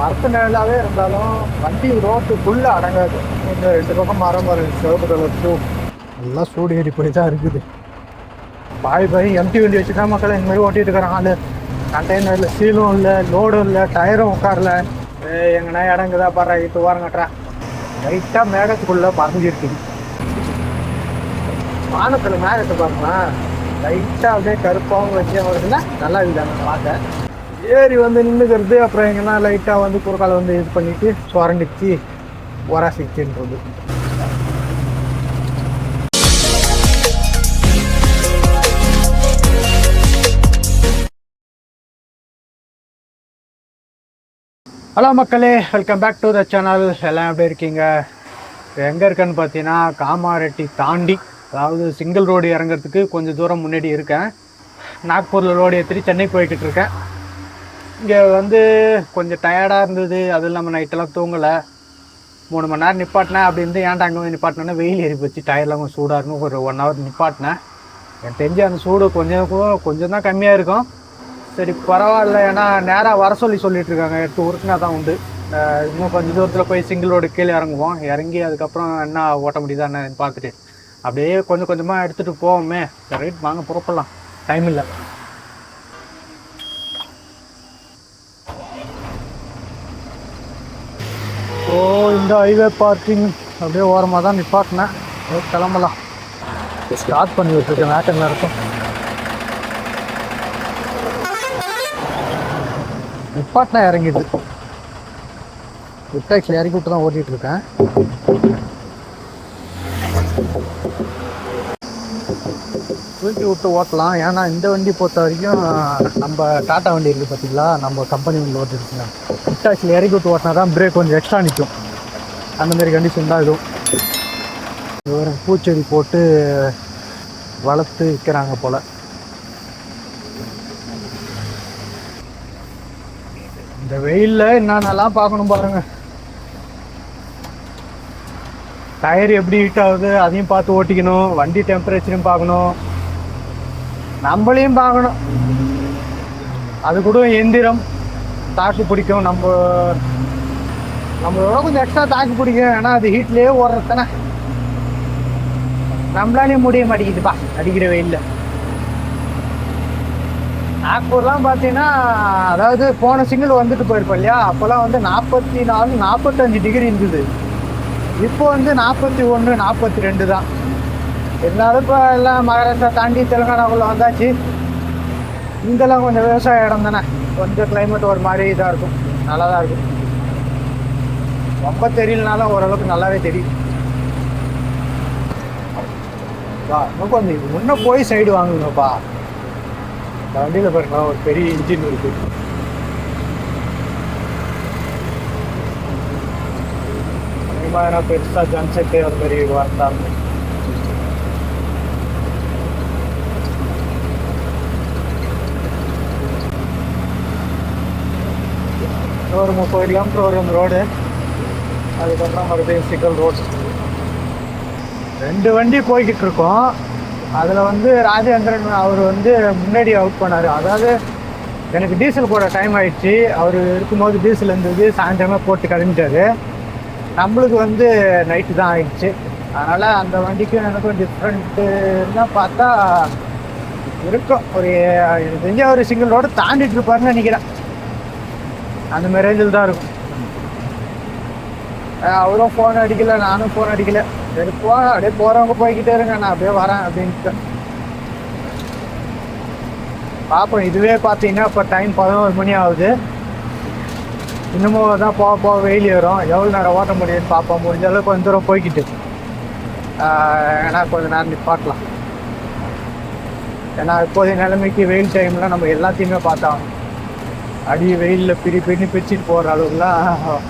மரத்து நிழலாவே இருந்தாலும் வண்டி ரோட்டுக்குள்ள அடங்காது. இந்த 2 பக்கம் மரம் வரும், சிவப்பு கலர் ஷூ எல்லாம் சூடு ஏறி போய் தான் இருக்குது. பாய் எம்டி வண்டி வச்சுதான் மக்கள் இந்த மாதிரி ஓட்டிட்டு இருக்கிறான். ஆளு கண்டெய்னரில் சீலும் இல்லை, லோடும் இல்லை, டயரும் உட்காரல. எங்கன்னா இடங்குதா பாரு, இப்போ வாரங்கட்டுறா லைட்டாக மேகத்துக்குள்ளே பறந்துருக்குது. வானத்தில் மேகத்தை பாருங்களா, லைட்டாக அப்படியே கருப்பாகவும் வச்சு வருதுன்னா நல்லா இருக்குதாங்க பார்க்க. ஏறி வந்து நின்றுக்கிறது, அப்புறம் எங்கன்னா லைட்டாக வந்து குறுக்கால வந்து இது பண்ணிட்டு சுரண்டிச்சு ஒராசிச்சுன்றது. ஹலோ மக்களே, welcome back to the channel. எல்லாம் எப்படி இருக்கீங்க? எங்கே இருக்கேன்னு பார்த்தீங்கன்னா காமாரெட்டி தாண்டி, அதாவது சிங்கிள் ரோடு இறங்குறதுக்கு கொஞ்சம் தூரம் முன்னாடி இருக்கேன். நாக்பூரில் ரோடு ஏற்றிட்டு சென்னை போய்கிட்டு இருக்கேன். இங்கே வந்து கொஞ்சம் டயர்டாக இருந்தது, அதுவும் இல்லாமல் நைட்டெல்லாம் தூங்கலை. 3 மணி நேரம் நிப்பாட்டினேன். அப்படி இருந்து ஏன்டா அங்கே வந்து நிப்பாட்டினேன்னா வெயில் ஏறி போச்சு, டயர்லாம் கொஞ்சம் சூடாக இருக்கும். ஒரு 1 ஹவர் நிப்பாட்டினேன். எனக்கு தெரிஞ்சு அந்த சூடு கொஞ்சம் தான் கம்மியாக இருக்கும். சரி பரவாயில்ல, ஏன்னா நேராக வர சொல்லிட்டு இருக்காங்க. எடுத்து உருட்டினா தான் உண்டு. இன்னும் கொஞ்சம் தூரத்தில் போய் சிங்கிள் ரோடு கீழே இறங்குவோம். இறங்கி அதுக்கப்புறம் என்ன ஓட்ட முடியுதா என்னன்னு பார்த்துட்டு அப்படியே கொஞ்சம் கொஞ்சமாக எடுத்துகிட்டு போவோமே. ரைட், வாங்க புறப்படலாம், டைம் இல்லை. ஓ, இந்த ஹைவே பார்க்கிங் அப்படியே ஓரமாக தான் நிப்பாட்டினேன். கிளம்பலாம். ஸ்டார்ட் பண்ணி வச்சுருக்கேன், வேட்டனில் இருக்கும். நிப்பாட்டினா இறங்கிது. டாக்ஸில் இறக்கி விட்டு தான் ஓட்டிகிட்டு இருக்கேன். தூக்கி விட்டு ஓட்டலாம். ஏன்னா இந்த வண்டி பொறுத்த வரைக்கும் நம்ம டாட்டா வண்டி இருக்குது பார்த்தீங்களா, நம்ம கம்பெனி வண்டி ஓட்டிருக்குங்க. டாக்ஸில் இறக்கி விட்டு ஓட்டினா தான் பிரேக் கொஞ்சம் எக்ஸ்ட்ரா நிற்கும். அந்தமாரி கண்டிஷன் தான் இதுவும். ஒரு பூச்செடி போட்டு வளர்த்து விற்கிறாங்க போல். இந்த வெயிலில் என்னென்னலாம் பார்க்கணும் பாருங்க. டயர் எப்படி ஹீட் ஆகுது அதையும் பார்த்து ஓட்டிக்கணும். வண்டி டெம்பரேச்சரையும் பார்க்கணும், நம்மளையும் பார்க்கணும். அது கூட எந்திரம் தாக்கு பிடிக்கும். நம்மளோட கொஞ்சம் எக்ஸ்ட்ரா தாக்கு பிடிக்கும். ஏன்னா அது ஹீட்லேயே ஓடுறதுதானே. நம்மளாலேயும் முடிய மாட்டேங்குதுப்பா அடிக்கிற வெயிலில். நாக்பூர்லாம் பார்த்தீங்கன்னா, அதாவது போன சிங்கிள் வந்துட்டு போயிருப்போம் இல்லையா, அப்போல்லாம் வந்து 44, 45 டிகிரி இருந்தது. இப்போ வந்து 41, 42 தான். இருந்தாலும் இப்போ எல்லாம் மகாராஷ்டிரா தாண்டி தெலுங்கானாக்குள்ளே வந்தாச்சு. இங்கெல்லாம் கொஞ்சம் விவசாய இடம் தானே, கொஞ்சம் கிளைமேட் ஒரு மாதிரி இதாக இருக்கும், நல்லா தான் இருக்கும். ரொம்ப தெரியலனாலும் ஓரளவுக்கு நல்லாவே தெரியும். இன்னும் கொஞ்சம் முன்னே போய் சைடு வாங்குங்கப்பா. வண்டியில் பாருங்களா, ஒரு பெரிய இன்ஜின் இருக்கு. அதே மாதிரி பெருசாக ஜன்செட்டு அது மாதிரி வரட்டாங்க. ஒரு 30 கிலோமீட்டர் வரும் ரோடு. அதுக்கப்புறம் மறுபடியும் சிங்கிள் ரோடு. 2 வண்டி போய்கிட்டு இருக்கோம். அதில் வந்து ராஜேந்திரன் அவர் வந்து முன்னாடி அவுட் பண்ணார். அதாவது எனக்கு டீசல் போட டைம் ஆகிடுச்சு. அவர் இருக்கும்போது டீசல் இருந்தது, சாயந்தரமே போட்டு கிளம்பிட்டாரு. நம்மளுக்கு வந்து நைட்டு தான் ஆகிடுச்சு. அதனால் அந்த வண்டிக்கும் எனக்கும் டிஃப்ரெண்ட்டுன்னு பார்த்தா இருக்கும். எனக்கு தெரிஞ்ச ஒரு சிங்கிள் ரோடு தாண்டிட்டு இருப்பாருன்னு நினைக்கிறேன். அந்த மாதிரி ரேஞ்சில் தான் இருக்கும். அவரும் ஃபோன் அடிக்கலை, நானும் ஃபோன் அடிக்கலை. சரி அப்படியே போகிறவங்க போய்கிட்டே இருங்க, நான் அப்படியே வரேன் அப்படின்ட்டு பார்ப்போம். இதுவே பார்த்தீங்கன்னா இப்போ டைம் 11 மணி ஆகுது. இன்னமும் தான் போக வெயில் ஏறும். எவ்வளோ நேரம் ஓட்ட முடியும்னு பார்ப்போம். முடிஞ்ச அளவுக்கு கொஞ்சம் தூரம் போய்கிட்டு ஏன்னா கொஞ்சம் நேரம் நிப்பாட்டலாம். ஏன்னா இப்போதைய நிலைமைக்கு வெயில் டைம்லாம் நம்ம எல்லாத்தையுமே பார்த்தோம். அடி வெயிலில் பிரிச்சுட்டு போகிற அளவுக்குலாம்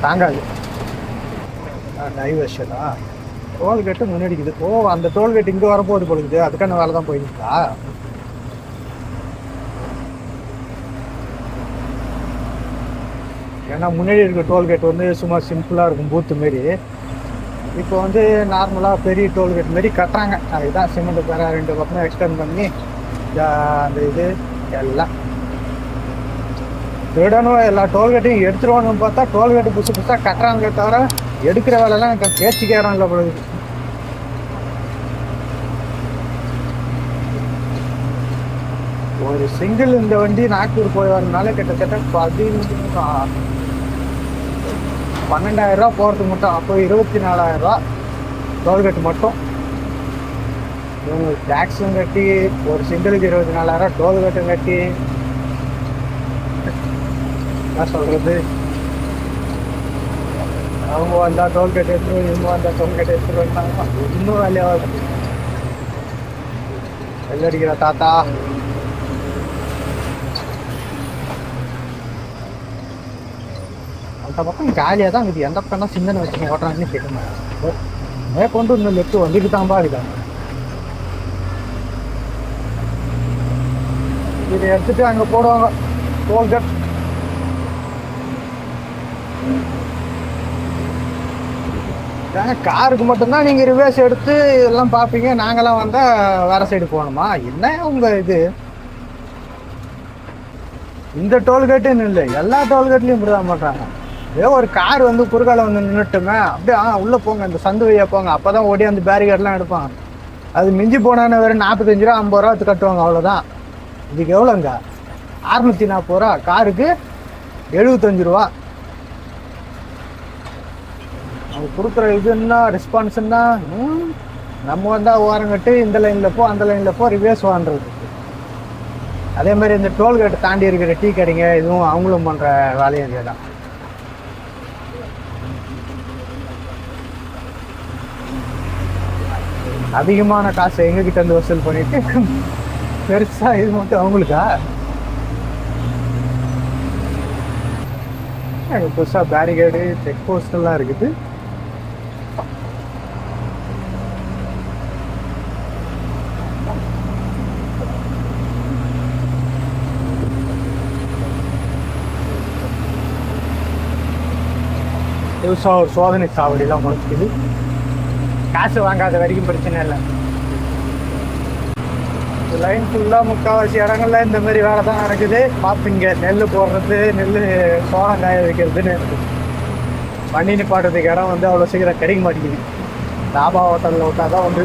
தாங்காது. டைவர்ஷனா டோல்கேட்டு முன்னாடிக்குது. ஓ, அந்த டோல்கேட் இங்கே வரப்போகுது பொழுது, அதுக்கான வேலை தான் போயிருக்கா. ஏன்னா முன்னாடி இருக்க டோல்கேட் வந்து சும்மா சிம்பிளாக இருக்கும், பூத்து மாரி. இப்போ வந்து நார்மலாக பெரிய டோல்கேட் மாரி கட்டுறாங்க. அதுதான் சிமெண்ட் பேர 2 பக்கம் எக்ஸ்டெண்ட் பண்ணி அந்த இது எல்லாம் திருடனும் எல்லா டோல்கேட்டையும் எடுத்துருவானு பார்த்தா டோல்கேட்டு புதுசு புதுசாக கட்டுறாங்களே தவிர எடுக்கிற வேலைலாம் பேச்சுக்கேறாங்கள பொழுது. ஒரு சிங்கிள் இந்த வண்டி நாக்பூர் போய் வரனால கிட்டத்தட்ட 12,000 ரூபா போகிறதுக்கு மட்டும். அப்போ 24,000 ரூபா டோல்கேட் மட்டும். டேக்ஸும் கட்டி ஒரு சிங்கிளுக்கு 24,000 டோல்கேட்டும் கட்டி என்ன சொல்கிறது. அவங்க வந்தால் டோல்கேட் எடுத்துருவோம், இவங்க வந்தால் டோல்கேட் எடுத்துட்டு வந்தாங்க. இன்னும் வேலையாகுது. வெள்ளடிக்கிற தாத்தா அந்த பக்கம் காலியாக தான் இருக்குது. எந்த பக்கம் தான் சிந்தனை வச்சு ஓட்டுறாங்கன்னு கேட்குங்க. கொண்டு இன்னும் லெஃப்ட் வந்துட்டு தான்பா இருக்காங்க. இதை எடுத்துட்டு அங்கே போடுவாங்க டோல்கேட். காருக்கு மட்டும்தான் நீங்கள் ரிவர்ஸ் எடுத்து இதெல்லாம் பார்ப்பீங்க. நாங்களாம் வந்தால் வேறு சைடு போகணுமா? என்ன உங்கள் இது? இந்த டோல்கேட்டுன்னு இல்லை, எல்லா டோல்கேட்லேயும் இப்படி தான் பண்ணுறாங்க. ஏதோ ஒரு கார் வந்து குறுக்கால வந்து நின்றுட்டுமே அப்படியே உள்ளே போங்க, இந்த சந்து வழியாக போங்க, அப்போ தான் ஓடி அந்த பேரிகேட்லாம் எடுப்பாங்க. அது மிஞ்சி போனான்னு வெறும் 45 ரூபா 50 ரூபா கட்டுவாங்க, அவ்வளோதான். இதுக்கு எவ்வளோங்க? 640 ரூபா. காருக்கு 75 ரூபா. அவங்க கொடுக்குற இதுன்னா ரெஸ்பான்ஸுன்னா நம்ம வந்தால் ஓரங்கட்டு இந்த லைனில் போ அந்த லைனில் போ ரிவேர்ஸ் வாங்குறது. அதே மாதிரி இந்த டோல்கேட்டை தாண்டி இருக்கிற டீ கடைங்க இதுவும் அவங்களும் பண்ணுற வேலையும் இதே தான். அதிகமான காசை எங்ககிட்ட இருந்து வசூல் பண்ணிட்டு பெருசாக இது மட்டும் அவங்களுக்கா? புதுசாக பேரிகேடு செக் போஸ்டெல்லாம் இருக்குது. புதுசாக ஒரு சோதனை சாவடிலாம் முடிச்சுக்குது. காசு வாங்காத வரைக்கும் பிரச்சனை இல்லை. லைன் ஃபுல்லாக முக்கால்வாசி இடங்கள்ல இந்த மாதிரி வேலை தான் நடக்குது. பார்ப்பீங்க, நெல் போடுறது, நெல் சோளம் காய வைக்கிறதுன்னு வண்டி நிப்பாட்டுறதுக்கு இடம் வந்து அவ்வளோ சீக்கிரம் கிடைக்க மாட்டேங்குது. டாபா ஹோட்டலில் விட்டால் தான் வந்து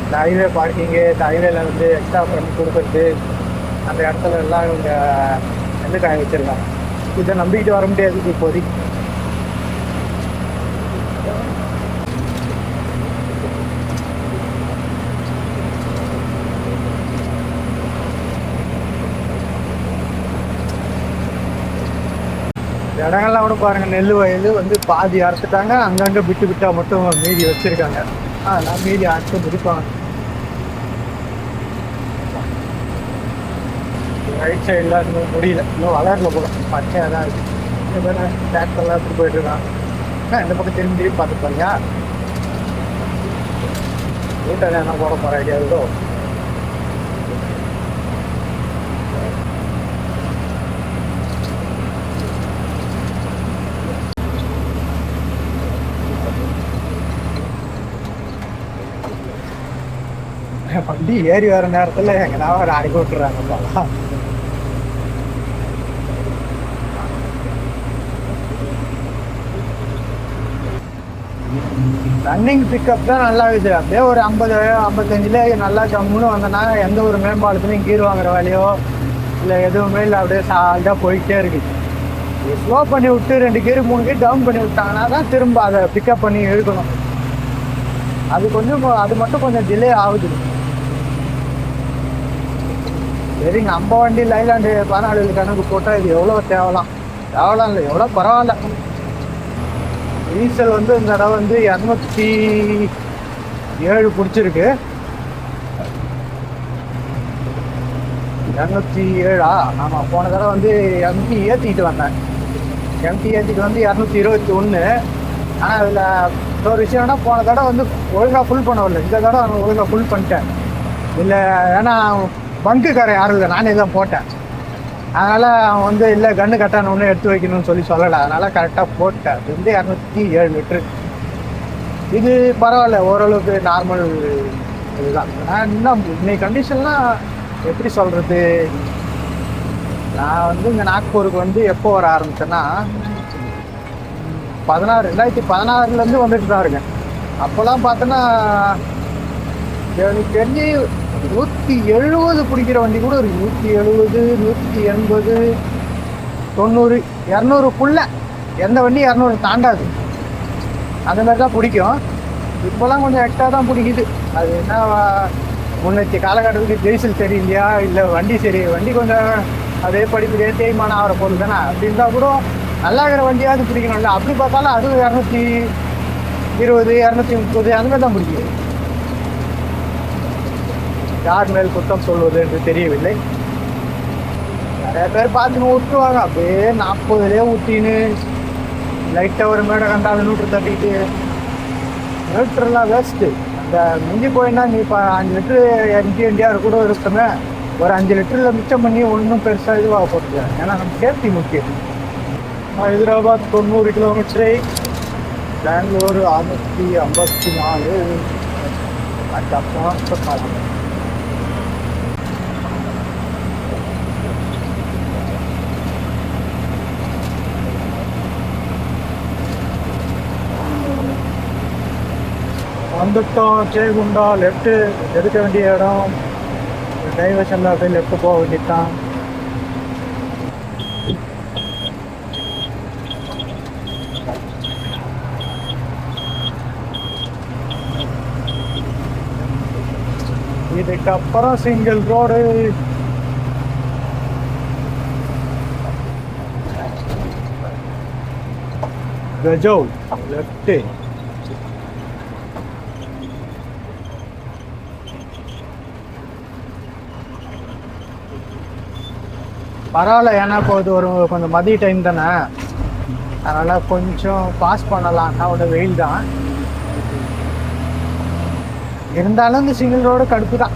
இந்த ஹைவே பார்க்கிங்கு, இந்த ஹைவேல வந்து எக்ஸ்ட்ரா பண்ணி கொடுக்குறது, அந்த இடத்துல எல்லாம் இவங்க நெல் காய வச்சுருக்காங்க. இதை நம்பிக்கிட்டு வர முடியாது இப்போதைக்கு. இடங்கள்லாம் கூட பாருங்கள், நெல் வயல் வந்து பாதி அறுத்துட்டாங்க, அங்கங்கே விட்டு விட்டால் மட்டும் மீதி வச்சுருக்காங்க. அதெல்லாம் மீதி அறுத்து முடிப்பாங்க. ரைட் சைடில் இன்னும் முடியல, இன்னும் வளரல போல, பச்சையாக தான் இருக்குது. இந்த மாதிரி டிராக்டர்லாம் எடுத்து போயிட்டுருக்காங்க. இந்த பக்கம் திரும்பி திரும்பி பார்த்துப்பாங்க. வீட்டில் என்ன போட போகிற ஐடியா இருக்கோ. வண்டி ஏறி வர நேரத்தில் எங்கன்னா ஒரு அடிக்க விட்டுறாங்கப்பா. ரன்னிங் பிக்கப் தான் நல்லா இருக்குது. அப்படியே ஒரு 50-55 நல்லா ஜம்முன்னு வந்தோன்னா எந்த ஒரு மேம்பாலத்துலையும் கீர் வாங்குற வேலையோ இல்லை எதுவுமே இல்லை, அப்படியே சால்ட்டாக போயிட்டே இருக்குது. ஸ்லோ பண்ணி விட்டு 2 கீர் 3 கீர் டவுன் பண்ணி விட்டாங்கன்னா தான் திரும்ப அதை பிக்கப் பண்ணி இழுக்கணும். அது மட்டும் கொஞ்சம் டிலே ஆகுது. சரி, நம்ம வண்டி லைலாண்டு 14 கணக்கு போட்டால் இது எவ்வளோ தேவலாம் இல்லை, எவ்வளோ பரவாயில்ல. டீசல் வந்து இந்த தடவை வந்து 207 பிடிச்சிருக்கு. 207 ஆமாம். போன தடவை வந்து எம்டி ஏற்றிக்கிட்டு வந்தேன். எம்டி ஏற்றிட்டு வந்து 221. ஆனால் அதில் ஒரு விஷயம்னா, போன தடவை வந்து ஒழுங்காக ஃபுல் பண்ணவில்லை. இந்த தடவை அவன் ஒழுங்காக ஃபுல் பண்ணிட்டேன். இல்லை, ஏன்னா பங்குக்காரன் யாரும் இல்லை, நானே தான் போட்டேன். அதனால் அவன் வந்து இல்லை கன்று கட்டான ஒன்று எடுத்து வைக்கணும்னு சொல்லலை. அதனால் கரெக்டாக போட்டேன். இது வந்து 207 லிட்ரு. இது பரவாயில்ல, ஓரளவுக்கு நார்மல் இதுதான். நான் இன்னும் இன்னைக்கு கண்டிஷன்லாம் எப்படி சொல்கிறது, நான் வந்து இங்கே நாக்பூருக்கு வந்து எப்போ வர ஆரம்பிச்சேன்னா 2016 வந்துட்டு தான் இருக்கேன். அப்போல்லாம் பார்த்தோன்னா எனக்கு தெரிஞ்சு 170 பிடிக்கிற வண்டி கூட இருக்கு. 170, 180, 90, 200க்குள்ள எந்த வண்டி 200 தாண்டாது. அந்த மாதிரி தான் பிடிக்கும். இப்போலாம் கொஞ்சம் எக்ஸ்ட்ரா தான் பிடிக்குது. அது என்ன முன்னேற்ற காலகட்டத்துக்கு டீசல் சரியில்லையா இல்லை வண்டி கொஞ்சம் அதே படிப்புலேயே தேய்மானம் ஆகிற பொருள் தானே. அப்படி இருந்தால் கூட நல்லா இருக்கிற வண்டியாவது பிடிக்கணும்ல. அப்படி பார்த்தாலும் அதுவும் 220, 230 அந்த மாதிரி தான் பிடிக்குது. யார் மேல் குற்றம் சொல்வது என்று தெரியவில்லை. நிறைய பேர் பார்த்துன்னு விட்டுருவாங்க. அப்படியே 40லேயே ஊற்றின்னு லைட்டாக ஒரு மேடை கண்டாலும் நூற்று தட்டிட்டு நியூட்ரெல்லாம் வேஸ்ட்டு. அந்த மிஞ்சி போயின்னா நீ இப்போ 5 லிட்டரு எம்ஜிஆர் கூட இருக்குமே, ஒரு 5 லிட்டரில் மிச்சம் பண்ணி ஒன்றும் பெருசாக இதுவாக போட்டுருக்கேன். ஏன்னா நம்ம சேஃப்டி முக்கியம். ஹைதராபாத் 90 கிலோமீட்டரு, பெங்களூர் 654. அதுக்கப்புறம் வந்துட்டோம். ஜெயகுண்டா லெஃப்ட்டு எடுக்க வேண்டிய இடம். டைவர்ஷனில் அப்படியே லெஃப்ட்டு போக வேண்டியதான். இதுக்கப்புறம் சிங்கிள் ரோடு. கஜோல் லெஃப்ட்டு. பரவாயில்ல, ஏன்னா இப்போ இது கொஞ்சம் மதிய டைம் தானே, அதனால் கொஞ்சம் பாஸ் பண்ணலாம்னா ஒரு வெயில் தான் இருந்தாலும் இந்த சிங்கிள் ரோடு கடுப்பு தான்.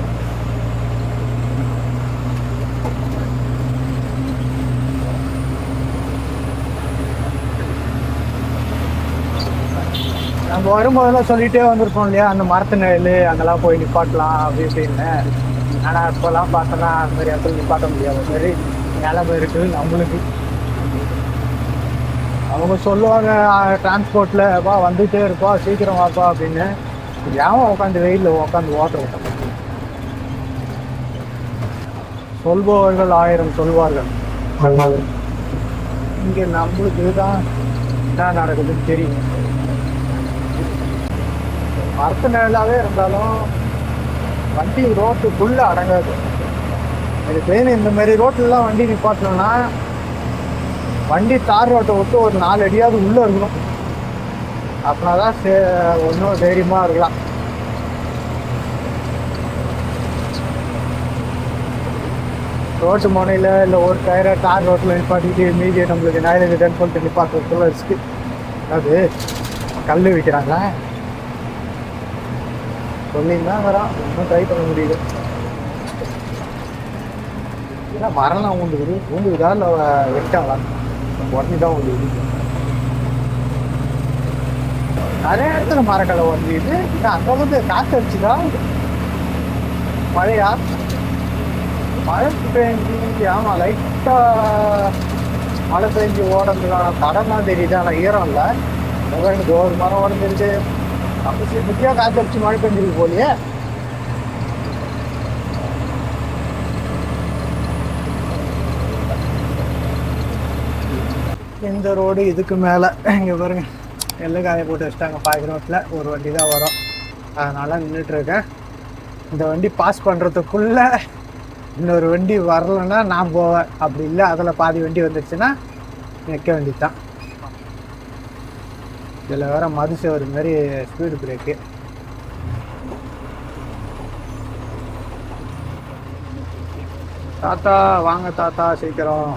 நம்ம வரும்போதெல்லாம் சொல்லிகிட்டே வந்திருக்கோம் இல்லையா, அந்த மரத்து நிழல் அங்கெல்லாம் போய் நிப்பாட்டலாம் அப்படி இப்படின்னு. ஆனால் இப்போல்லாம் பார்த்தோன்னா அந்த மாதிரி இடத்துல நிப்பாட்ட முடியாத மாதிரி நிலைமை இருக்குது நம்மளுக்கு. அவங்க சொல்லுவாங்க டிரான்ஸ்போர்ட்டில் வா வந்துகிட்டே இருப்பா சீக்கிரம் வாப்பா அப்படின்னு. ஏன் உட்காந்து வெயிலில் உட்காந்து ஓட்டுறோம். சொல்பவர்கள் 1000 சொல்வார்கள். இங்கே நம்மளுக்கு தான் என்ன நடக்குதுன்னு தெரியும். மரத்து நிழலாகவே இருந்தாலும் வண்டி ரோட்டுக்குள்ளே அடங்காது. இது ட்ரெயின் இந்த மாதிரி ரோட்லலாம் வண்டி நிப்பாட்டணும்னா வண்டி தார் ரோட்டை விட்டு ஒரு 4 அடியாவது உள்ளே இருக்கணும். அப்படின்னா தான் ஒன்றும் தைரியமாக இருக்கலாம். ரோட்டு முனையில் இல்லை ஒரு டயரை தார் ரோட்டில் நிப்பாட்டிட்டு மீதியை நம்மளுக்கு நயலுக்கு டென் சொல்லிட்டு நிப்பாட்டுறதுக்குள்ள ரிஸ்க்கு. அது கல் விற்கிறாங்களா சொல்லிங்கன்னா வரான், ஒன்றும் ட்ரை பண்ண முடியுது. ஏன்னா மரம்லாம் ஊண்டுக்குதா இல்லை வெட்டாங்களா? உடனே தான் ஊண்டுக்குது. நிறைய இடத்துல மரக்கலை உடஞ்சிது. அந்த அளவுக்கு காற்று அடிச்சுதா மழையா? மழை பெஞ்சு ஆமாம் லைட்டாக மழை பெஞ்சு ஓடந்துக்கான தடம்லாம் தெரியுது. ஆனால் ஈரம் இல்லை. எனக்கு ஒரு மரம் உடஞ்சிருக்கு. அப்போ முக்கியம் காற்று அடிச்சு மழை பெஞ்சிருக்கு போலியே. இந்த ரோடு இதுக்கு மேலே இங்கே பாருங்க எல்லாம் காய போட்டு வச்சுட்டாங்க. பாதி ரோட்டில் ஒரு வண்டி தான் வரும், அதனால் நின்றுட்டுருக்கேன். இந்த வண்டி பாஸ் பண்ணுறதுக்குள்ளே இன்னொரு வண்டி வரலைன்னா நான் போவேன். அப்படி இல்லை அதில் பாதி வண்டி வந்துடுச்சுன்னா நிற்க வேண்டியது தான். இதில் வேறு மதுசேவர் மாதிரி ஸ்பீடு பிரேக்கு. தாத்தா வாங்க தாத்தா சீக்கிரம்.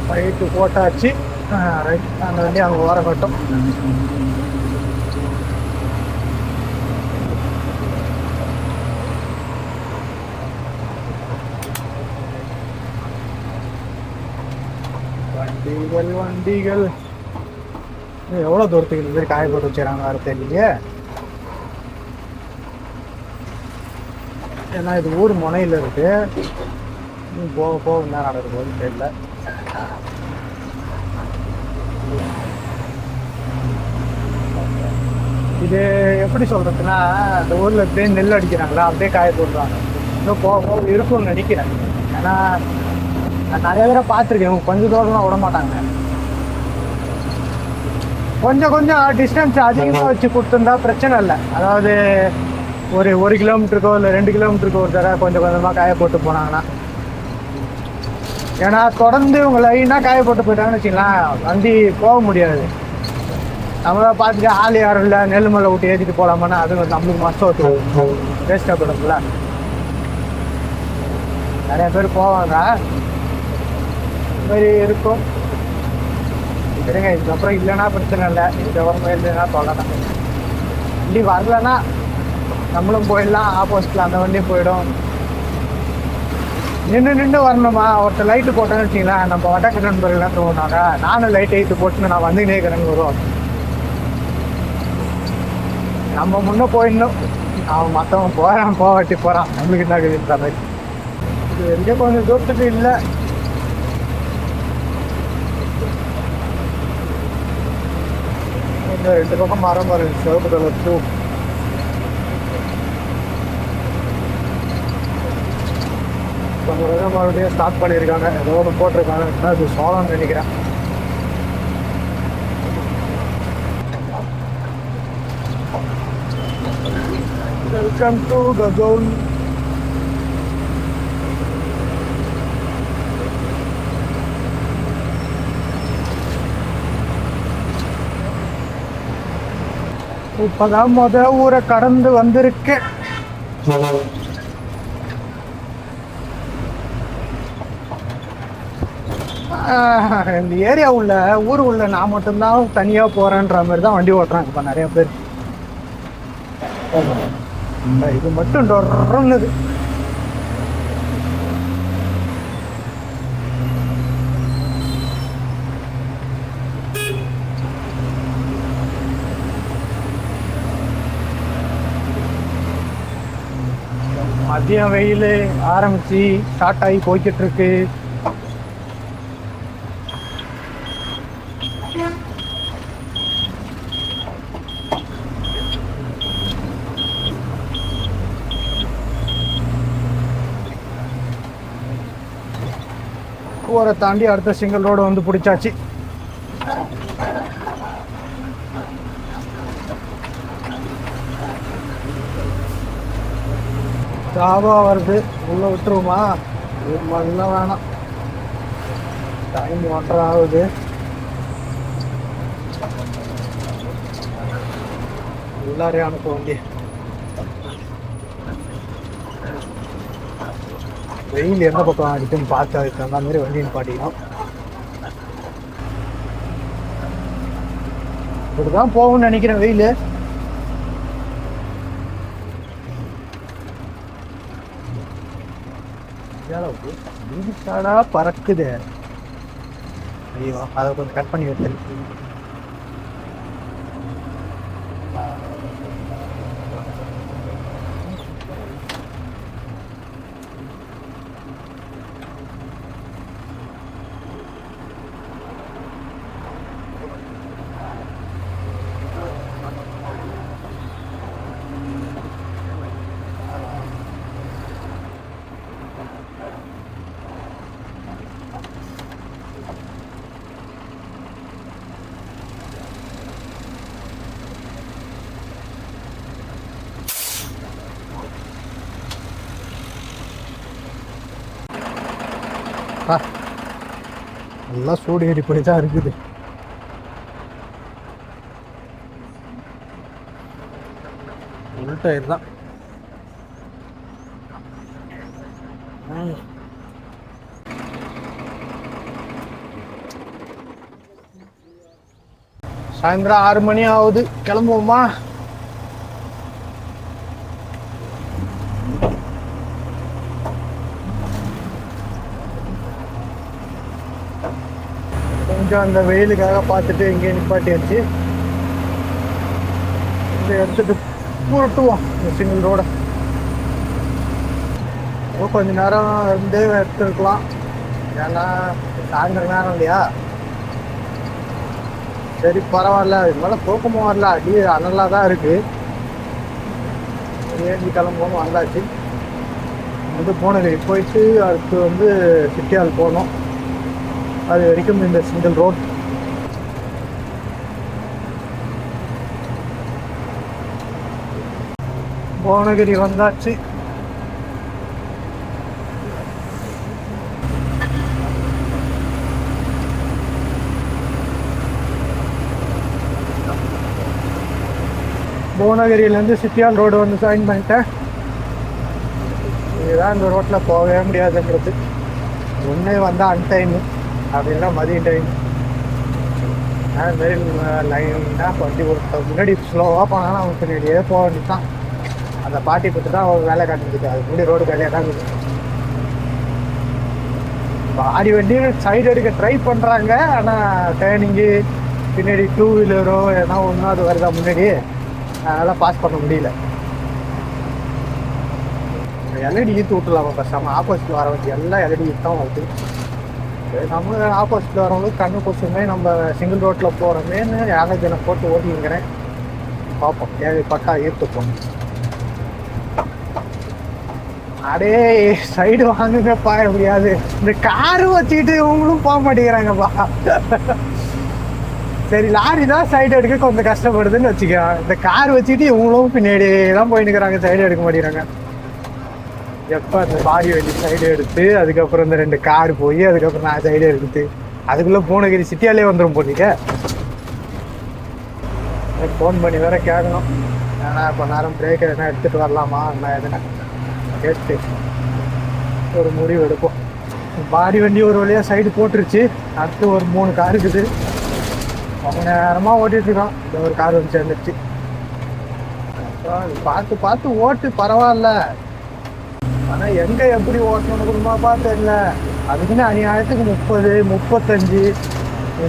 ஃபைட்டு போட்டாச்சு. ரைட், அந்த வண்டி அங்கே ஓர கட்டும். வண்டிகள் வண்டிகள் எவ்வளோ தூரத்துக்கு இந்த மாதிரி காய போட்டு வச்சுறாங்க வேறு தெரியலையே. ஏன்னா இது ஊர் முனையில் இருக்கு. போக போக என்ன நடக்க போகுதுன்னு தெரியல. இது எப்படி சொல்றதுன்னா, இந்த ஊர்ல அப்படியே நெல் அடிக்கிறாங்களா அப்படியே காய போடுறாங்க. இன்னும் போக போக இருக்கும்னு நினைக்கிறேன். ஏன்னா நான் நிறைய பேரை பார்த்துருக்கேன், கொஞ்சம் தூரம்லாம் விட மாட்டாங்க. கொஞ்சம் கொஞ்சம் டிஸ்டன்ஸ் அதிகமாக வச்சு கொடுத்துருந்தா பிரச்சனை இல்லை. அதாவது ஒரு 1 கிலோமீட்டருக்கோ இல்லை 2 கிலோமீட்டருக்கோ ஒரு தடவை கொஞ்சம் கொஞ்சமாக காய போட்டு போனாங்கன்னா. ஏன்னா தொடர்ந்து இவங்க லைனாக காய போட்டு போயிட்டாங்கன்னு வச்சுக்கலாம், வண்டி போக முடியாது. நம்மள பார்த்துட்டு ஆள் யாரும் இல்லை, நெல் மலை விட்டு ஏற்றிட்டு போகலாமான்னா அது நம்மளுக்கு மஸ்ட் வேஸ்ட்டாக போடும்ல. நிறைய பேர் போவாங்க, இந்த மாதிரி இருக்கும். சரிங்க, இதுக்கப்புறம் இல்லைன்னா பிரச்சனை இல்லை. இதுக்கப்புறம் இல்லைன்னா சொல்லலாம். வண்டி வரலன்னா நம்மளும் போயிடலாம், ஆப்போசிட்டில் அந்த வண்டியும் போயிடும். நின்று வரணுமா? ஒருத்தர் லைட்டு போட்டோன்னு வச்சிங்களேன், நம்ம வடக்கு நண்பர்கள்லாம் தோணுனாங்க, நானும் லைட் எயிட்டு போட்டுன்னு நான் வந்து நேக்கிறேன்னு வரும். நம்ம முன்னே போயிடணும், அவன் மற்றவன் போகிறான் போவாட்டி போகிறான், நம்மளுக்கு என்ன இருக்குதுன்ற மாதிரி. இது எங்கே கொஞ்சம் தூரத்துக்கு இல்லை. இந்த 2 பக்கம் மரம் வரும், சிவப்பு கலர் ஷூ. கொஞ்சம் கொஞ்சம் மறுபடியும் ஸ்டார்ட் பண்ணியிருக்காங்க, ஏதோ ஒன்று போட்டிருக்காங்க. அது சோளம்னு நினைக்கிறேன். Welcome to the zone. இப்பதான் ஊரை கடந்து வந்திருக்கு. இந்த ஏரியா உள்ள ஊர் உள்ள நான் மட்டும்தான் தனியா போறேன்ற மாதிரி தான் வண்டி ஓட்டுறாங்க இப்ப நிறைய பேர். இது மட்டும் டொர்றது. மதியம் வெயில் ஆரம்பிச்சு ஸ்டார்ட் ஆகி போய்கிட்டு இருக்கு. ஊரை தாண்டி அடுத்த சிங்கிள் ரோடு வந்து பிடிச்சாச்சு. ஜாவா வருது, உள்ள விட்டுருவோமா? மாதிரிலாம் வேணாம், டைம் 1:30 ஆகுது. எல்லாரையும் அனுப்ப வேண்டிய வெயில் எந்த பக்கம் அடிக்குன்னு பார்த்து அதுக்கு தகுந்த மாதிரி வண்டின்னு பாட்டிக்கணும். இப்படிதான் போகும்னு நினைக்கிறேன். வெயில் பறக்குது. ஐயோ, அதை கொஞ்சம் கட் பண்ணி வைத்தேன். நல்லா சூடு ஏறி போய் தான் இருக்குது. டயர் தான். சாயந்தரம் 6 மணி ஆகுது, கிளம்புவோமா? கொஞ்சம் அந்த வெயிலுக்காக பார்த்துட்டு இங்கே நிப்பாட்டியாச்சு. இதை எடுத்துட்டு புரட்டுவோம் இந்த சிங்கிள் ரோட. கொஞ்ச நேரம் இருந்தே எடுத்துருக்கலாம், ஏன்னா சாயந்தர நேரம் இல்லையா. சரி பரவாயில்ல, இது மேலே தூக்கமும் வரல, அடி அனலாக தான் இருக்குது. ஏஞ்சி கிளம்புவோம். வந்தாச்சு. போனகிரி போயிட்டு அடுத்து சிட்டியால் போனோம். அது வரைக்கும் இந்த சிங்கிள் ரோட். புவனகிரி வந்தாச்சு. புவனகிரியிலேருந்து சிட்டியால் ரோடு ஜாயின் பண்ணிட்டேன். இதுதான் இந்த ரோட்டில் போகவே முடியாதுன்றது. ஒன்றே வந்தால் அன்டைமு, அப்படின்னா மதியம் டைம். அதுமாரி லைனாக வண்டி முன்னாடி ஸ்லோவாக போனாலும் அவன் பின்னாடியே போக வேண்டியதான். அந்த பாட்டி பற்றி தான் அவன் வேலை காட்டிட்டு, அது முன்னாடி ரோடு வேலையாக தான் இருக்குது. பாடி வண்டி சைடு எடுக்க ட்ரை பண்ணுறாங்க, ஆனால் டேர்னிங்கு பின்னாடி 2 வீலரோ ஏன்னா ஒன்றும் அது வருதா முன்னாடி, அதனால் பாஸ் பண்ண முடியல. எல்இடி ஈத்து விட்டுலாமா பேசாமல்? ஆப்போசிட்டில் வர வண்டி எல்லாம் எல்இடி தான் வருது. நம்ம ஆப்போசிட்டில் வரவங்களுக்கு கண்ணு கொசுமே நம்ம சிங்கிள் ரோட்டில் போகிறோமேன்னு ஆலோசனை போட்டு ஓட்டிங்கிறேன். பார்ப்போம், தேவைப்பட்டா ஈர்த்துப்போம். அடே சைடு வாங்குங்கப்பா, எப்படியாது இந்த காரு வச்சுக்கிட்டு இவங்களும் போக மாட்டேங்கிறாங்கப்பா. சரி லாரி தான் சைடு எடுக்க கொஞ்சம் கஷ்டப்படுதுன்னு வச்சுக்க, இந்த கார் வச்சுக்கிட்டு இவங்களும் பின்னாடி தான் போயின்னுக்கிறாங்க, சைடு எடுக்க மாட்டேங்கிறாங்க. எப்போ அந்த பாடி வண்டி சைடு எடுத்து அதுக்கப்புறம் இந்த 2 கார் போய் அதுக்கப்புறம் நான் சைடு எடுத்து அதுக்குள்ளே புவனகிரி சிட்டியாலே வந்துடும் போட்டிக்க. ஃபோன் பண்ணி வேற கேட்கணும், ஏன்னா இப்போ நேரம் பிரேக் எதுனா எடுத்துகிட்டு வரலாமா என்ன எதுனா கேட்டு ஒரு முடிவு எடுப்போம். பாடி வண்டி ஒரு வழியாக சைடு போட்டுருச்சு. அடுத்து ஒரு 3 கார் இருக்குது, ரொம்ப நேரமாக ஓட்டிகிட்ருக்கோம். இந்த ஒரு கார் வந்து சேர்ந்துருச்சு. பார்த்து பார்த்து ஓட்டு பரவாயில்ல, ஆனால் எங்கே எப்படி ஓட்டணும்னு குடும்பமா தெரியல. அதுக்குன்னு அநியாயத்துக்கு 30, 35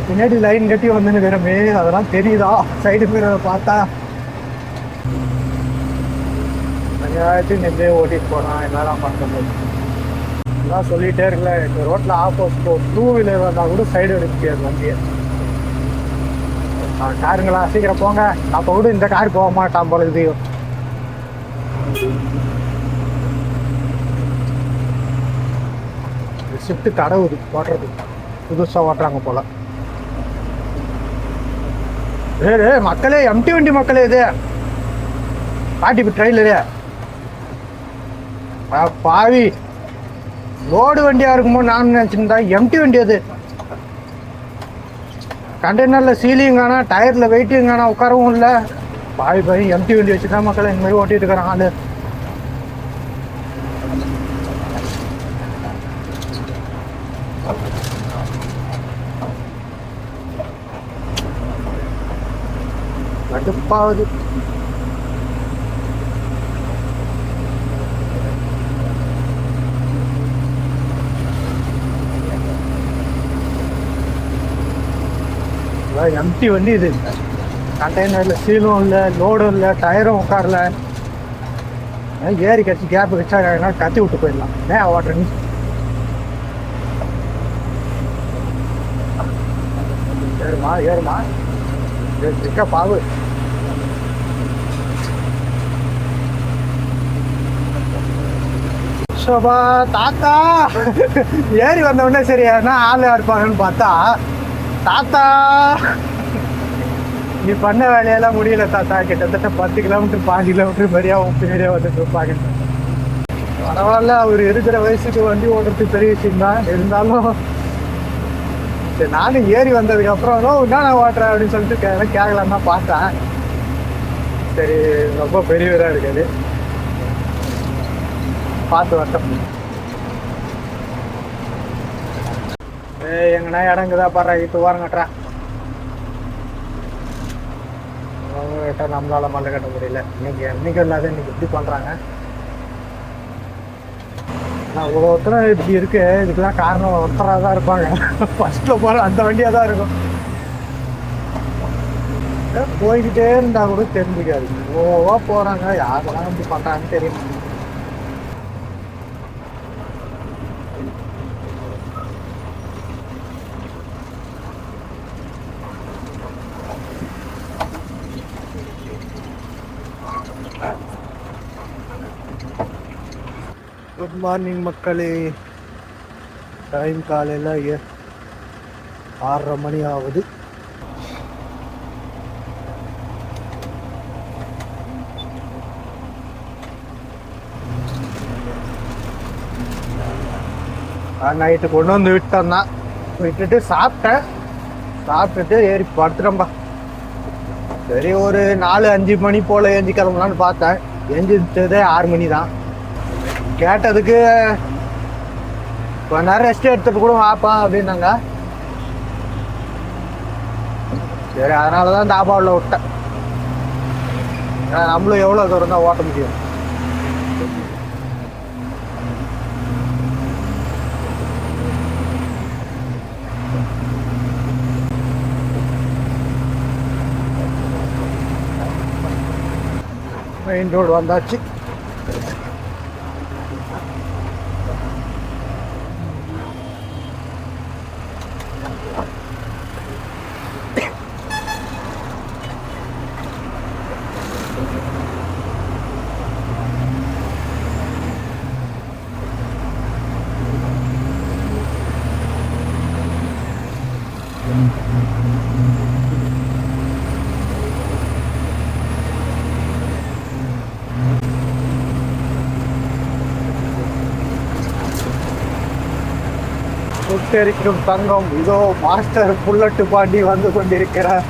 பின்னாடி லைன் கட்டி வந்துன்னுக்கிறமே, அதெல்லாம் தெரியுதா? சைடு மிரரை பார்த்தா அநியாயத்துக்கு நெஞ்சே ஓட்டிட்டு போனால் என்னதான் பண்ணுறது? எல்லாம் சொல்லிகிட்டே இருக்கல, இந்த ரோட்டில் ஆப்போசிட் 2 வீலர் வந்தால் கூட சைடு எடுக்க முடியாது வண்டியை. காருங்களா சீக்கிரம் போங்க, அப்போ கூட இந்த கார் போக மாட்டான் போல இது. ஷிஃப்ட்டு தடவுது ஓட்டுறது, புதுசாக ஓட்டுறாங்க போல. மக்களே, எம்டி வண்டி மக்களே, இது பாட்டி ட்ரெயிலரு பாவி லோடு வண்டியாக இருக்குமோ நான் நினச்சிருந்தா, எம்டி வண்டி அது. கண்டெய்னரில் சீலிங் காணா, டயரில் வெயிட்டிங் காணா, உட்காரவும் இல்லை. பாவி எம்டி வண்டி வச்சு தான் மக்களே இந்த மாதிரி ஓட்டிகிட்டு இருக்கிறான் ஆளு. கடுப்பாவது. எம்டி வண்டி இது. கண்டெய்னரில் சீலும் இல்லை, லோடும் இல்லை, டயரும் உட்காரல. ஏறி கட்சி கேப்பு வச்சா கத்தி விட்டு போயிடலாம். ஏன் ஓட்டுற நீ? ஏறுமா பாவு. சோபா தாத்தா ஏறி வந்த உடனே சரி ஏன்னா ஆள் இருப்பாங்கன்னு பார்த்தா, தாத்தா நீ பண்ண வேலையெல்லாம் முடியல தாத்தா. கிட்டத்தட்ட 10 கிலோமீட்டர் 5 கிலோமீட்டர் மாதிரியா பின்னாடியே வந்துட்டு இருப்பாங்க. பரவாயில்ல, அவர் இருக்கிற வயசுக்கு வண்டி ஓடுறது பெரிய விஷயம் தான். இருந்தாலும் சரி, நானும் ஏறி வந்ததுக்கப்புறம் என்ன நான் ஓட்டுறேன் அப்படின்னு சொல்லிட்டு கேட்கலான்னு தான் பார்த்தேன். சரி, ரொம்ப பெரியவராக இருக்காது, பார்த்து வரட்டும். எங்கன்னா இடங்குதா பாரு, இப்போ ஓரம் கட்டுறேன். கேட்டால் நம்மளால மல்ல கட்ட முடியல. இன்னைக்கு என்னைக்கு இல்லாத இன்னைக்கு இப்படி பண்ணுறாங்க. ஆனால் ஒவ்வொருத்தரும் இப்படி இருக்கு. இதுக்கெல்லாம் காரணம் ஒருத்தராக தான் இருப்பாங்க. ஃபர்ஸ்ட்ல போகிற அந்த வண்டியாக தான் இருக்கும். போய்கிட்டே இருந்தா கூட தெரிஞ்சுக்காது. ஓவா போறாங்க, யாரெல்லாம் இப்படி பண்றாங்கன்னு தெரியும். குட் மார்னிங் மக்களே. டைம் காலையில் 6:30 மணி ஆகுது. நைட்டு கொண்டு வந்து விட்டோம்னா விட்டுட்டு சாப்பிட்டுட்டு ஏறி படுத்துட்டோம்பா. சரி ஒரு 4-5 மணி போல் ஏஞ்சி கிளம்பலான்னு பார்த்தேன். எஞ்சிச்சதே 6 மணி தான். கேட்டதுக்கு கொஞ்ச நேரம் ரெஸ்ட் எடுத்துட்டு கூட வாப்பான் அப்படின்னாங்க. சரி அதனால தான் தாபாவில் விட்டேன். நம்மளும் எவ்வளோ தூரம் தான் ஓட்ட முடியும். மெயின் ரோடு வந்தாச்சு. சுட்டெரிக்கும் தங்கம் இதோ மாஸ்டர் புல்லட்டு பாண்டி வந்து கொண்டிருக்கிறார்.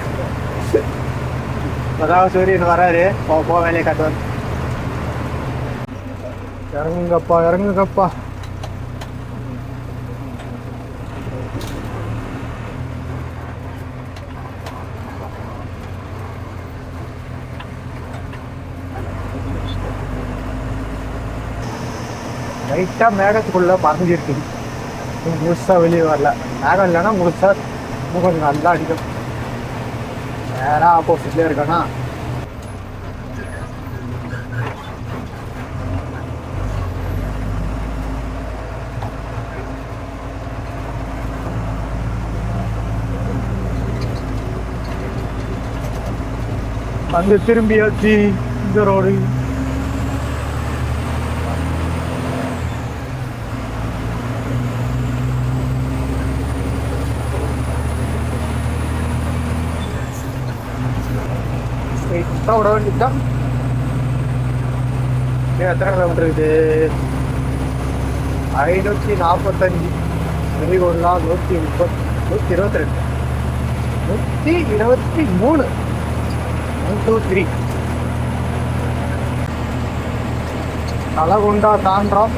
அதாவது சூரியன் வராரு. போ வேலையை காட்டுவார். இறங்குங்கப்பா. லைட்டா மேகத்துக்குள்ள மறைஞ்சிருக்கு. முழுசா வெளியே வரல. மேகம் இல்லைன்னா முழுசா இன்னும் கொஞ்சம் நல்லா அடிக்கும். நேரா ஆப்போசிட்ல இருக்கனா. வந்து திரும்பியாச்சு இந்த ரோடு. விட வேண்டியதுதான். எத்தனை கிலோமீட்டர் இருக்குது? 545. வெளிகோடலாம் 122, 123. 1 2 3 நலகுண்டா தாண்டோம்.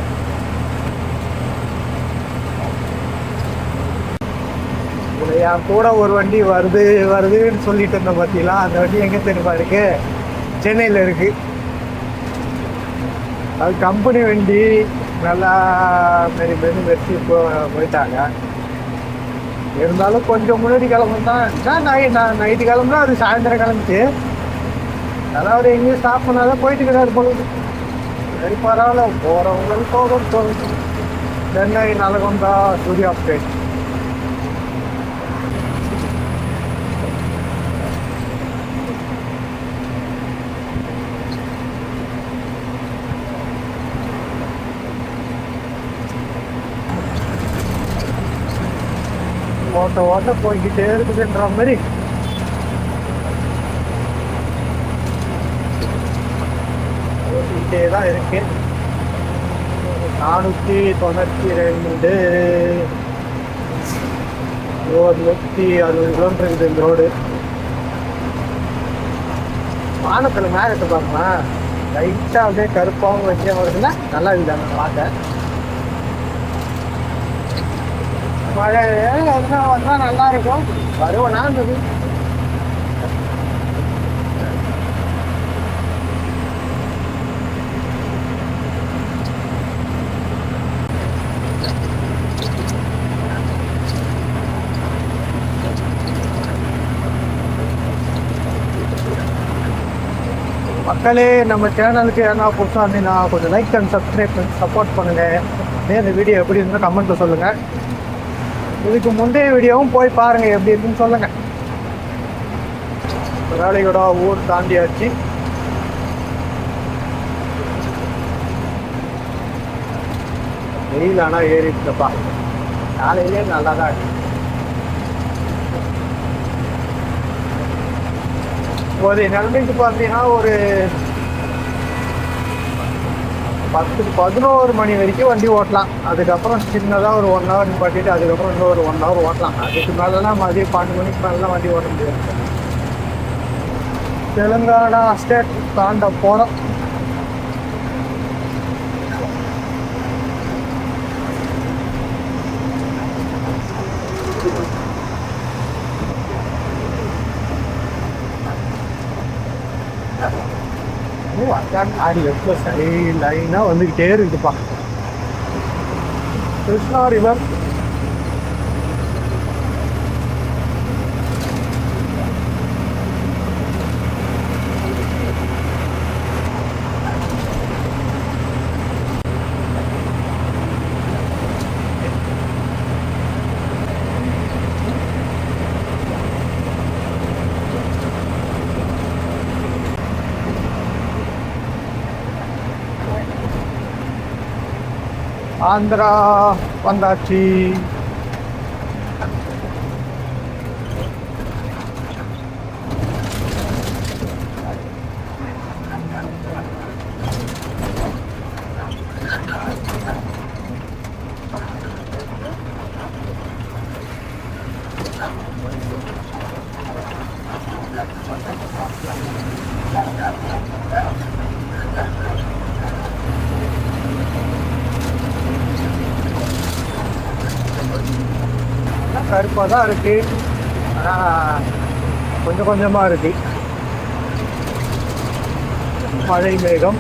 என் கூட ஒரு வண்டி வருதுன்னு சொல்லிட்டு இருந்தோம் பார்த்தீங்களா? அந்த வண்டி எங்கே தெரியுமா இருக்கு? சென்னையில் இருக்கு. அது கம்பெனி வண்டி. நல்லா மெரிச்சு போயிட்டாங்க. இருந்தாலும் கொஞ்சம் முன்னாடி கிளம்புதான். நைட்டு கிளம்புனா அது சாயந்தரம் கிளம்பிச்சு. அதாவது எங்கேயும் ஸ்டாப் பண்ணாதான் போயிட்டு இருக்கிறாரு பொழுது. சரி பரவாயில்ல, போகிறவங்களுக்கு போகும். சென்னை நலகொண்டா சூர்யா அப்டேட். ஓட்ட போய்கிட்டே இருக்குதுன்ற மாதிரி. ஓட்டிகிட்டே தான் இருக்கு. 492, 160 கிலோமீட்டர் இருக்குது இந்த ரோடு. வானத்தில் மேகத்தை பாருமா, லைட்டாக அப்படியே கருப்பாகவும் வச்சே வருதுன்னா நல்லா இருக்குதாங்க பார்க்க. மழை எதுனா வந்தால் நல்லா இருக்கும். வருவனா இருந்தது. மக்களே, நம்ம சேனலுக்கு என்ன புதுசாக இருந்தீங்கன்னா கொஞ்சம் லைக் அண்ட் சப்ஸ்கிரைப் பண்ணி சப்போர்ட் பண்ணுங்கள். இந்த வீடியோ எப்படி இருந்தால் கமெண்ட்டில் சொல்லுங்கள். இதுக்கு முந்தைய வீடியோவும் போய் பாருங்கள், எப்படி இருக்குன்னு சொல்லுங்கள். வேலையோட ஊர் தாண்டியாச்சு. வெயில் ஆனால் ஏறிட்டுப்பா, காலையிலே நல்லா தான் இருக்கு. ஒரு நிலைமைக்கு பார்த்தீங்கன்னா ஒரு 10-11 மணி வரைக்கும் வண்டி ஓட்டலாம். அதுக்கப்புறம் சின்னதாக ஒரு 1 ஹவர் நிப்பாட்டிட்டு அதுக்கப்புறம் இன்னொரு 1 ஹவர் ஓட்டலாம். அதுக்கு மேலெலாம் மதியம் 12 மணிக்கு மேலாம் வண்டி ஓட்ட முடியாது. தெலுங்கானா ஸ்டேட் தாண்ட போகிறோம். ஆடி எப்போ சரி லைனாக வந்துக்கிட்டே இருக்குதுப்பா. கிருஷ்ணா ரிவர் ஆந்திரா வந்தாச்சு. கருப்பாக தான் இருக்கு, ஆனால் கொஞ்சம் கொஞ்சமாக இருக்கு. மழை மேகம்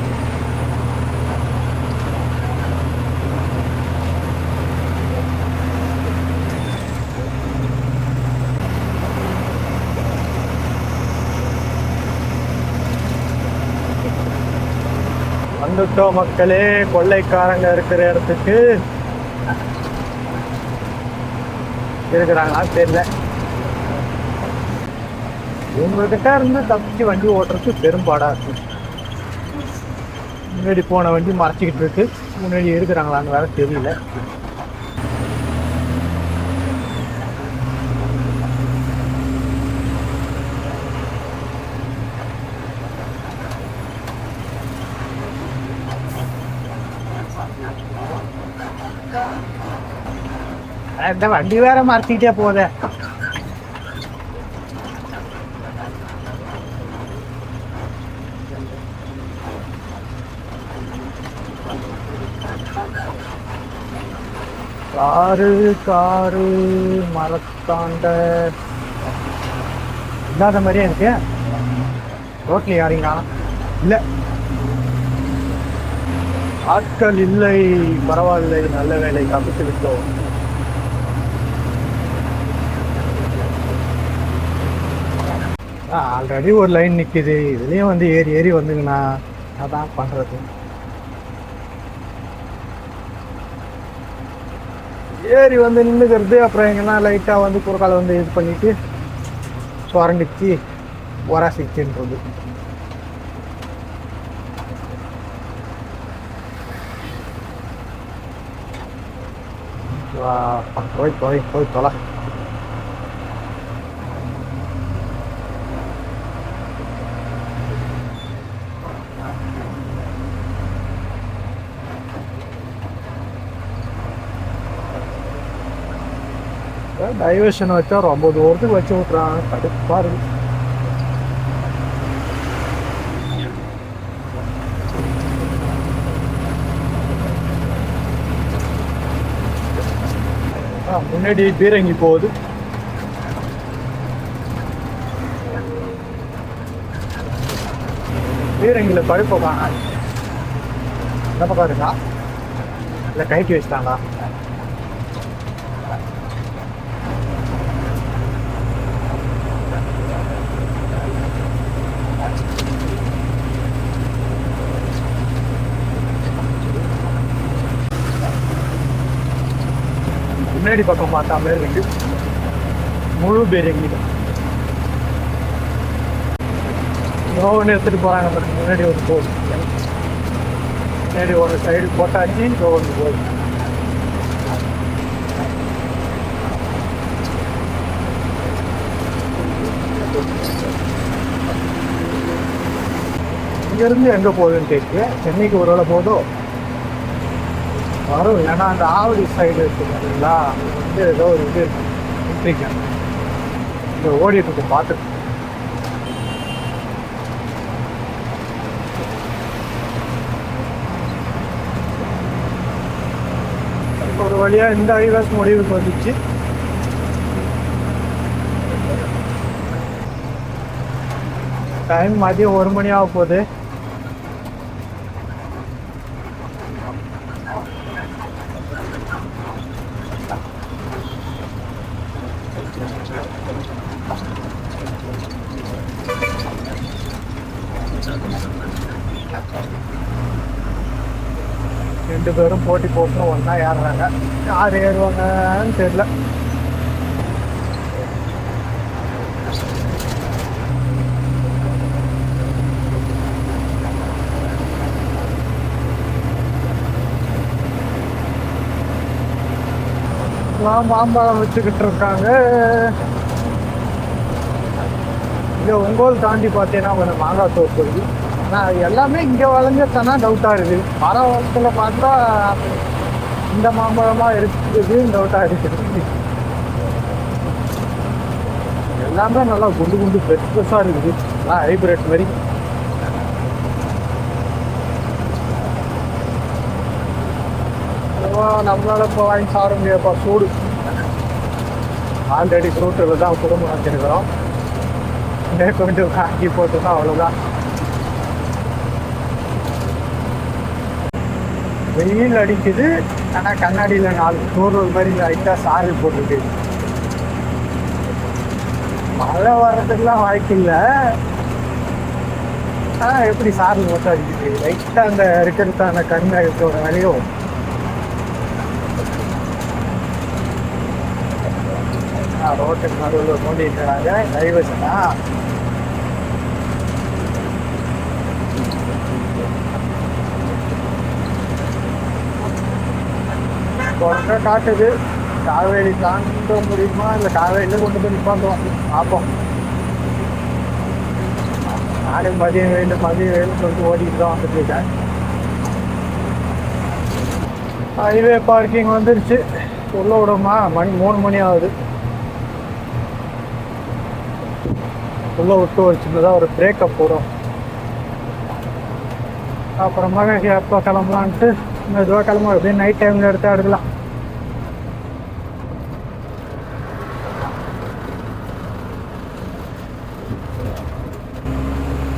வந்துட்டோம் மக்களே. கொள்ளைக்காரங்க இருக்கிற இடத்துக்கு இருக்கிறாங்களா தெரியல. இவங்ககிட்ட இருந்து தப்பிச்சு வண்டி ஓட்டுறது பெரும்பாடா இருக்கு. முன்னாடி போன வண்டி மறைச்சிக்கிட்டு இருக்கு, முன்னாடி இருக்கிறாங்களான்னு வேற தெரியல. இந்த வண்டி வேற மறைச்சிக்கிட்டே போதே. காரு மரத்தாண்ட இல்லாத மாதிரியே இருக்கு. ரோட்ல யாருங்க இல்லை, ஆட்கள் இல்லை. பரவாயில்லை, நல்ல வேலை, தப்பித்து விட்டோம். ஆல்ரெடி ஒரு லைன் நிற்கிது, இதுலேயும் வந்து ஏறி ஏறி வந்துங்கண்ணா, அதான் பண்ணுறது. ஏறி வந்து நின்றுக்கிறது, அப்புறம் எங்கன்னா லைட்டாக வந்து குறுக்கால வந்து இது பண்ணிவிட்டு சுரண்டிச்சு ஒராசிச்சுன்றது. போய் தொலை. டைவர்ஷன் வச்சா ரொம்ப தூரத்துக்கு வச்சு விட்றான், கடுப்பா இருக்கு. முன்னாடி பீரங்கி போகுது. பீரங்கில பழுப்ப காணா, இந்த பக்கம் இருக்கா இல்லை கைட்டி வச்சுட்டாங்களா? முன்னாடி பக்கம் பார்த்தா மாதிரி இருக்கு. முழு பேரிங் தான். ஒன்று எடுத்துகிட்டு போகிறாங்க. முன்னாடி ஒரு போகுது, முன்னாடி ஒரு சைடு போட்டாச்சு. ஒன்று போகுது. இங்கேருந்து எங்கே போகுதுன்னு கேட்கு. சென்னைக்கு ஒரு வேளை போதோ வரும். ஏன்னா அந்த ஆவடி சைடு இருக்குது பார்த்தீங்களா, அது வந்து ஏதோ ஒரு இது இருக்கு. இங்கே ஓடிட்டு இருக்கு பார்த்துட்டு. ஒரு வழியாக இந்த ஐவாஸ் முடிவுக்கு வந்துச்சு. டைம் மதியம் 1 மணி ஆக போகுது. ரெண்டு பேரும் போட்டி போட்டு ஒன்றா ஏறுறாங்க. யார் ஏறுவாங்கன்னு தெரியல. மாம்பழம் வச்சுக்கிட்டு இருக்காங்க. இங்கே ஒங்கோல் தாண்டி பார்த்தீங்கன்னா கொஞ்சம் மாங்காய் தோப்பு இருக்குது. ஆனால் எல்லாமே இங்கே வளைஞ்சத்தானா டவுட்டாக இருக்குது. மரத்தில் பார்த்தா இந்த மாம்பழமாக இருக்குதுன்னு டவுட்டாக இருக்குது. எல்லாமே நல்லா குண்டு குண்டு பெருசாக இருக்குது. நல்லா ஹைப்ரிட் மாதிரி. நம்மளால இப்போ வாங்கி சாப்பிட முடியாதுப்பா, சூடு. ஆல்ரெடி ஃப்ரூட்டில் தான் குடும்பம் வச்சுருக்கிறோம். கொஞ்சம் காக்கி போட்டுன்னா அவ்வளோதான். வெயில் அடிக்குது. ஆனால் கண்ணாடியில் 4 தூரல் மாதிரி லைட்டாக சாரல் போட்டுருக்கு. மழை வர்றதுக்கெலாம் வாய்ப்பு இல்லை. ஆனால் எப்படி சாரல் மட்டும் அடிக்குது. லைட்டாக அந்த இருக்கிறதான கண்ணோட வரையும் ரோட்டுக்கு நடுவில் மூடிட்டுறாங்க. டைவர்ஷனா கொண்டை காட்டுது. காவேரி தாண்ட முடியுமா இல்லை காவேரியில் கொண்டு போய் நிப்பாந்துவோம், பார்ப்போம். நானும் மதியம் வெயில்னு சொல்லிட்டு ஓடிட்டு தான் வந்துட்டு இருக்கேன். ஹைவே பார்க்கிங் வந்துருச்சு. உள்ள விடுமா? மணி 3 மணி ஆகுது. உள்ள விட்டு ஒரு சின்னதாக ஒரு பிரேக்கப் போடும். அப்புறமா எப்போ கிளம்பலான்ட்டு மெதுவாக கிளம்ப. அப்படியே நைட் டைமில் எடுக்கலாம்.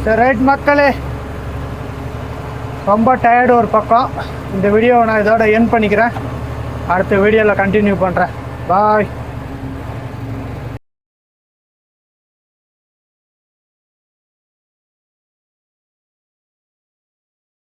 சரி, ரைட் மக்களே. ரொம்ப டயர்டு ஒரு பக்கம். இந்த வீடியோவை நான் இதோட எண்ட் பண்ணிக்கிறேன். அடுத்த வீடியோவில் கண்டினியூ பண்ணுறேன். பாய்.